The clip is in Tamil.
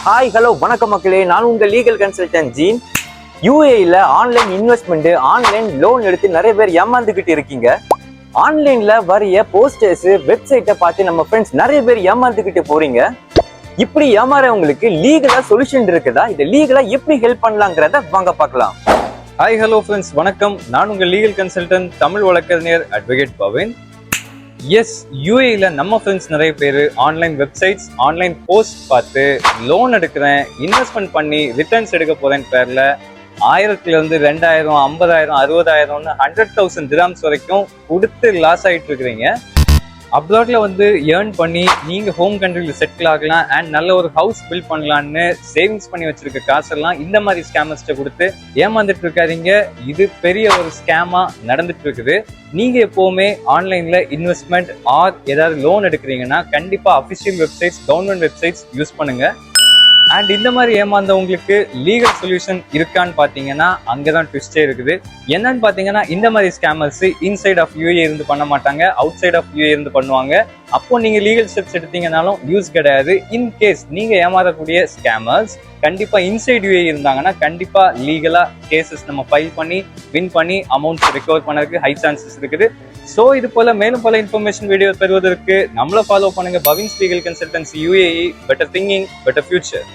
ஹாய் ஹலோ வணக்கம் மக்களே, நான் உங்கள் லீகல் கன்சல்டன்ட் ஜீன். யூஏல ஆன்லைன் இன்வெஸ்ட்மெண்ட், ஆன்லைன் லோன் எடுத்து நிறைய பேர் ஏமாந்துக்கிட்டு இருக்கீங்க. ஆன்லைன்ல வரைய போஸ்டர்ஸ், வெப்சைட்டை பார்த்து நம்ம ஃப்ரெண்ட்ஸ் நிறைய பேர் ஏமாந்துக்கிட்டு போறீங்க. இப்படி ஏமாறவங்களுக்கு லீகலா சொல்யூஷன் இருக்குதா? இதை லீகலா எப்படி ஹெல்ப் பண்ணலாங்கிறத வாங்க பார்க்கலாம். ஹாய் ஹலோ ஃப்ரெண்ட்ஸ், வணக்கம். நான் உங்கள் லீகல் கன்சல்டன்ட் தமிழ் வழக்கறிஞர் அட்வொகேட் பவின். எஸ், யூஏல நம்ம ஃப்ரெண்ட்ஸ் நிறைய பேர் ஆன்லைன் வெப்சைட்ஸ், ஆன்லைன் போஸ்ட் பார்த்து லோன் எடுக்கிறேன், இன்வெஸ்ட்மெண்ட் பண்ணி ரிட்டர்ன்ஸ் எடுக்க போறேன்னு பேர்ல 1000 2000 50,000 60,000 100,000 திராம்ஸ் வரைக்கும் கொடுத்து லாஸ் ஆகிட்டு இருக்கிறீங்க. அப்ராட்ல ஏர்ன் பண்ணி நீங்க ஹோம் கண்ட்ரியில் செட்டில் ஆகலாம் அண்ட் நல்ல ஒரு ஹவுஸ் பில்ட் பண்ணலான்னு சேவிங்ஸ் பண்ணி வச்சிருக்க காசெல்லாம் இந்த மாதிரி ஸ்கேமர்ஸ்ட கொடுத்து ஏமாந்துட்டு இருக்காதீங்க. இது பெரிய ஒரு ஸ்கேமா நடந்துட்டு இருக்குது. நீங்க எப்பவுமே ஆன்லைன்ல இன்வெஸ்ட்மெண்ட் ஆர் ஏதாவது லோன் எடுக்கிறீங்கன்னா கண்டிப்பா official websites, government websites use பண்ணுங்க. அண்ட் இந்த மாதிரி ஏமாந்தவங்களுக்கு லீகல் சொல்யூஷன் இருக்கான்னு பாத்தீங்கன்னா அங்கதான் ட்விஸ்டே இருக்குது. என்னன்னு பாத்தீங்கன்னா, இந்த மாதிரி ஸ்கேமர்ஸ் இன்சைட் ஆஃப் யூஏ இருந்து பண்ண மாட்டாங்க, அவுட் சைட் ஆஃப் யூஏ இருந்து பண்ணுவாங்க. அப்போ நீங்க லீகல் ஸ்டெப்ஸ் எடுத்தீங்கன்னாலும் யூஸ் கிடையாது. இன்கேஸ் நீங்க ஏமாறக்கூடிய ஸ்கேமர்ஸ் கண்டிப்பா இன்சைட் யூஏ இருந்தாங்கன்னா கண்டிப்பா லீகலா கேசஸ் நம்ம ஃபைல் பண்ணி வின் பண்ணி அமௌண்ட்ஸ் ரெக்கவர் பண்ணதுக்கு ஹை சான்சஸ் இருக்குது. ஸோ இது போல மேலும் பல இன்ஃபர்மேஷன் வீடியோ பெறுவதற்கு நம்மளை ஃபாலோ பண்ணுங்க. பவின்ஸ் legal consultancy UAE. Better thinking, better future.